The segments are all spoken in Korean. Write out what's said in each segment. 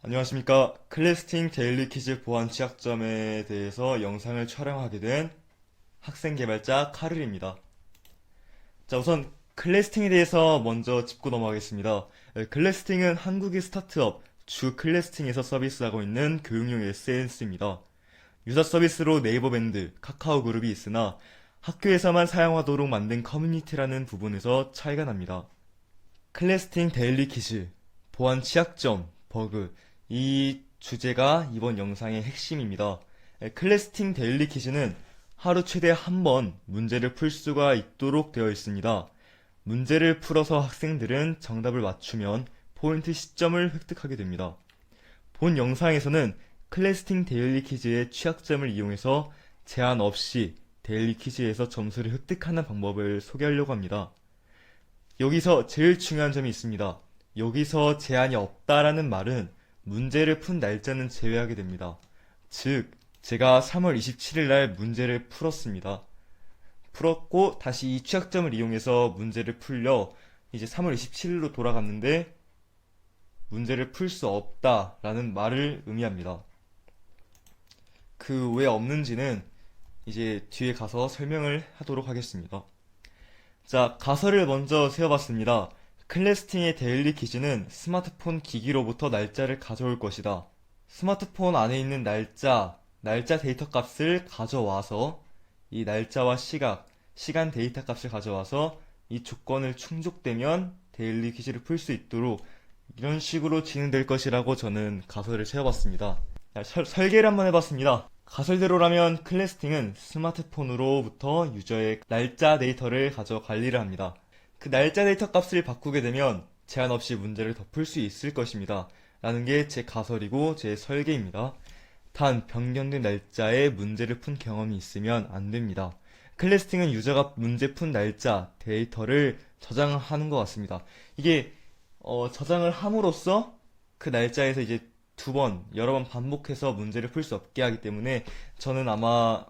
안녕하십니까. 클래스팅 데일리 퀴즈 보안 취약점에 대해서 영상을 촬영하게 된 학생 개발자 카를입니다. 자, 우선 클래스팅에 대해서 먼저 짚고 넘어가겠습니다. 클래스팅은 한국의 스타트업 주 클래스팅에서 서비스하고 있는 교육용 SNS입니다. 유사 서비스로 네이버 밴드, 카카오 그룹이 있으나 학교에서만 사용하도록 만든 커뮤니티라는 부분에서 차이가 납니다. 클래스팅 데일리 퀴즈, 보안 취약점, 버그, 이 주제가 이번 영상의 핵심입니다. 클래스팅 데일리 퀴즈는 하루 최대 한 번 문제를 풀 수가 있도록 되어 있습니다. 문제를 풀어서 학생들은 정답을 맞추면 포인트 시점을 획득하게 됩니다. 본 영상에서는 클래스팅 데일리 퀴즈의 취약점을 이용해서 제한 없이 데일리 퀴즈에서 점수를 획득하는 방법을 소개하려고 합니다. 여기서 제일 중요한 점이 있습니다. 여기서 제한이 없다라는 말은 문제를 푼 날짜는 제외하게 됩니다. 즉, 제가 3월 27일 날 문제를 풀었습니다. 풀었고 다시 이 취약점을 이용해서 문제를 풀려 이제 3월 27일로 돌아갔는데 문제를 풀 수 없다라는 말을 의미합니다. 그 왜 없는지는 이제 뒤에 가서 설명을 하도록 하겠습니다. 자, 가설을 먼저 세워봤습니다. 클래스팅의 데일리 퀴즈는 스마트폰 기기로부터 날짜를 가져올 것이다. 스마트폰 안에 있는 날짜 데이터 값을 가져와서 이 날짜와 시간 데이터 값을 가져와서 이 조건을 충족되면 데일리 퀴즈를 풀 수 있도록 이런 식으로 진행될 것이라고 저는 가설을 세워봤습니다. 자, 설계를 한번 해봤습니다. 가설대로라면 클래스팅은 스마트폰으로부터 유저의 날짜 데이터를 가져 관리를 합니다. 그 날짜 데이터 값을 바꾸게 되면 제한 없이 문제를 더 풀 수 있을 것입니다. 라는 게 제 가설이고 제 설계입니다. 단, 변경된 날짜에 문제를 푼 경험이 있으면 안 됩니다. 클래스팅은 유저가 문제 푼 날짜 데이터를 저장하는 것 같습니다. 이게 저장을 함으로써 그 날짜에서 이제 여러 번 반복해서 문제를 풀 수 없게 하기 때문에 저는 아마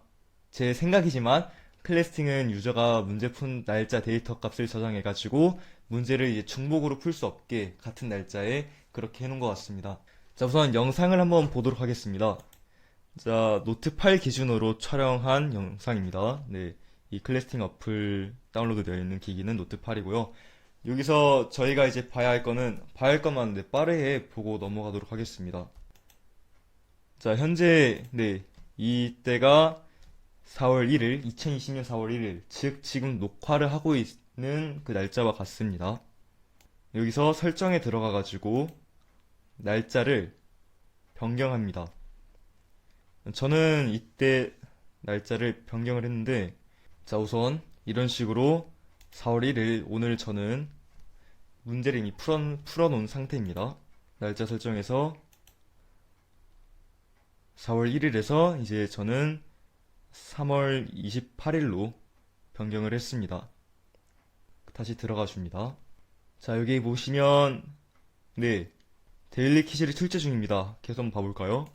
제 생각이지만 클래스팅은 유저가 문제 푼 날짜 데이터 값을 저장해가지고 문제를 이제 중복으로 풀 수 없게 같은 날짜에 그렇게 해놓은 것 같습니다. 자, 우선 영상을 한번 보도록 하겠습니다. 자, 노트 8 기준으로 촬영한 영상입니다. 네, 이 클래스팅 어플 다운로드 되어 있는 기기는 노트 8이고요. 여기서 저희가 이제 봐야 할 것만 네, 빠르게 보고 넘어가도록 하겠습니다. 자, 현재 네, 이때가 2020년 4월 1일, 즉 지금 녹화를 하고 있는 그 날짜와 같습니다. 여기서 설정에 들어가가지고 날짜를 변경합니다. 저는 이때 날짜를 변경을 했는데, 자, 우선 이런 식으로 4월 1일, 오늘 저는 문제를 이미 풀어놓은 상태입니다. 날짜 설정에서 4월 1일에서 이제 저는 3월 28일로 변경을 했습니다. 다시 들어가 줍니다. 자, 여기 보시면 네, 데일리 퀴즈를 출제 중입니다. 계속 한번 봐볼까요?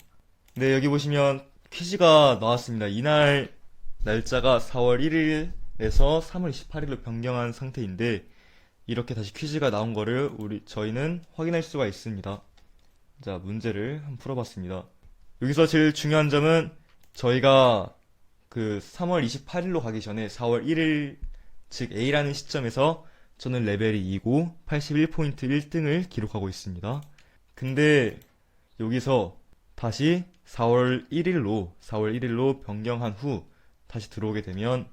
네, 여기 보시면 퀴즈가 나왔습니다. 이날 날짜가 4월 1일에서 3월 28일로 변경한 상태인데 이렇게 다시 퀴즈가 나온 거를 저희는 확인할 수가 있습니다. 자, 문제를 한번 풀어봤습니다. 여기서 제일 중요한 점은 저희가 그 3월 28일로 가기 전에 4월 1일, 즉 A라는 시점에서 저는 레벨이 2고 81포인트 1등을 기록하고 있습니다. 근데 여기서 다시 4월 1일로 변경한 후 다시 들어오게 되면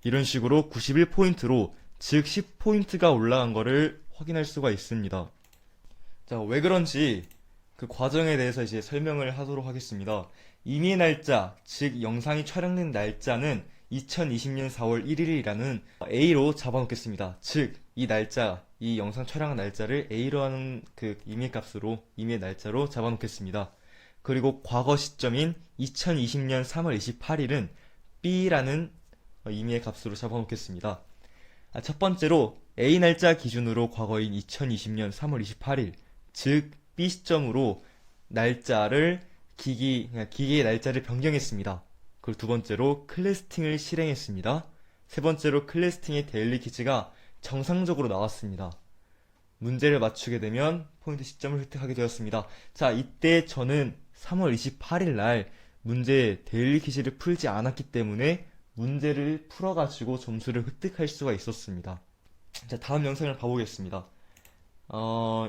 이런 식으로 91포인트로 즉 10포인트가 올라간 거를 확인할 수가 있습니다. 자, 왜 그런지 그 과정에 대해서 이제 설명을 하도록 하겠습니다. 임의 날짜, 즉 영상이 촬영된 날짜는 2020년 4월 1일이라는 A로 잡아놓겠습니다. 즉, 이 날짜, 이 영상 촬영한 날짜를 A로 하는 그 임의 날짜로 잡아놓겠습니다. 그리고 과거 시점인 2020년 3월 28일은 B라는 임의 값으로 잡아놓겠습니다. 첫 번째로 A 날짜 기준으로 과거인 2020년 3월 28일, 즉 B 시점으로 기기의 날짜를 변경했습니다. 그리고 두 번째로 클래스팅을 실행했습니다. 세 번째로 클래스팅의 데일리 퀴즈가 정상적으로 나왔습니다. 문제를 맞추게 되면 포인트 시점을 획득하게 되었습니다. 자, 이때 저는 3월 28일 날 문제 데일리 퀴즈를 풀지 않았기 때문에 문제를 풀어가지고 점수를 획득할 수가 있었습니다. 자, 다음 영상을 봐보겠습니다.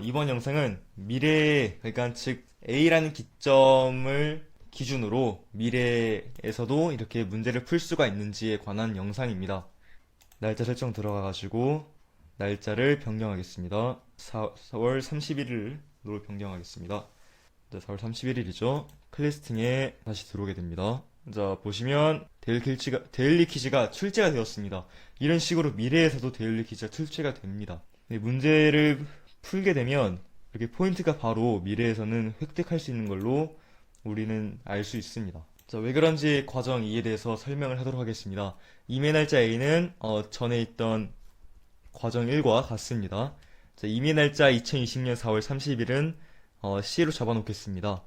이번 영상은 미래, 그러니까 즉 A라는 기점을 기준으로 미래에서도 이렇게 문제를 풀 수가 있는지에 관한 영상입니다. 날짜 설정 들어가가지고 날짜를 변경하겠습니다. 4월 31일로 변경하겠습니다. 자, 4월 31일이죠. 클래스팅에 다시 들어오게 됩니다. 자, 보시면 데일리 퀴즈가 출제가 되었습니다. 이런 식으로 미래에서도 데일리 퀴즈가 출제가 됩니다. 네, 문제를 풀게 되면 이렇게 포인트가 바로 미래에서는 획득할 수 있는 걸로 우리는 알 수 있습니다. 자, 왜 그런지 과정 2에 대해서 설명을 하도록 하겠습니다. 임의 날짜 A는 전에 있던 과정 1과 같습니다. 자, 임의 날짜 2020년 4월 30일은 C로 잡아놓겠습니다.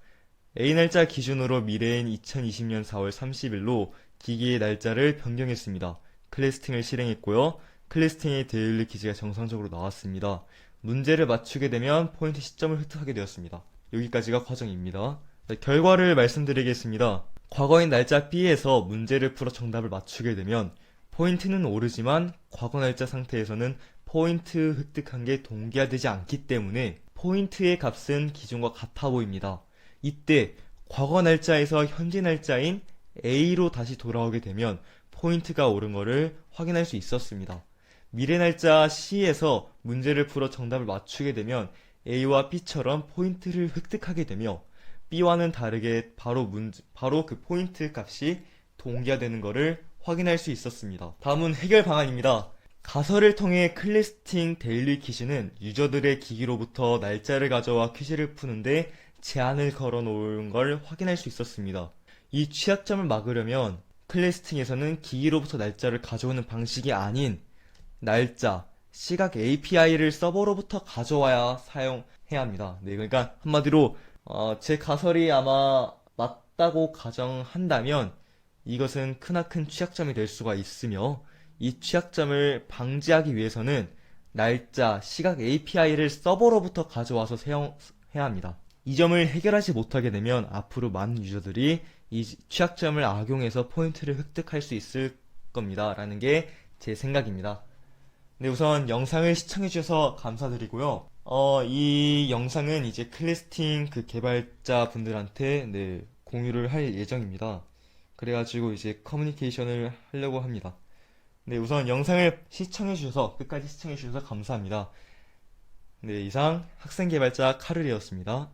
A 날짜 기준으로 미래인 2020년 4월 30일로 기기의 날짜를 변경했습니다. 클래스팅을 실행했고요. 클래스팅의 데일리 퀴즈가 정상적으로 나왔습니다. 문제를 맞추게 되면 포인트 시점을 획득하게 되었습니다. 여기까지가 과정입니다. 자, 결과를 말씀드리겠습니다. 과거인 날짜 B에서 문제를 풀어 정답을 맞추게 되면 포인트는 오르지만 과거 날짜 상태에서는 포인트 획득한 게 동기화되지 않기 때문에 포인트의 값은 기존과 같아 보입니다. 이때 과거 날짜에서 현재 날짜인 A로 다시 돌아오게 되면 포인트가 오른 것을 확인할 수 있었습니다. 미래 날짜 C에서 문제를 풀어 정답을 맞추게 되면 A와 B처럼 포인트를 획득하게 되며 B와는 다르게 바로 그 포인트 값이 동기화되는 것을 확인할 수 있었습니다. 다음은 해결 방안입니다. 가설을 통해 클래스팅 데일리 퀴즈는 유저들의 기기로부터 날짜를 가져와 퀴즈를 푸는데 제한을 걸어 놓은 걸 확인할 수 있었습니다. 이 취약점을 막으려면 클래스팅에서는 기기로부터 날짜를 가져오는 방식이 아닌 날짜, 시각 API를 서버로부터 가져와야 사용해야 합니다. 네, 그러니까 한마디로 제 가설이 아마 맞다고 가정한다면 이것은 크나큰 취약점이 될 수가 있으며 이 취약점을 방지하기 위해서는 날짜, 시각 API를 서버로부터 가져와서 사용해야 합니다. 이 점을 해결하지 못하게 되면 앞으로 많은 유저들이 이 취약점을 악용해서 포인트를 획득할 수 있을 겁니다. 라는 게 제 생각입니다. 네, 우선 영상을 시청해주셔서 감사드리고요. 이 영상은 이제 클래스팅 그 개발자 분들한테 네, 공유를 할 예정입니다. 그래가지고 이제 커뮤니케이션을 하려고 합니다. 네, 우선 영상을 끝까지 시청해주셔서 감사합니다. 네, 이상 학생개발자 카를이었습니다.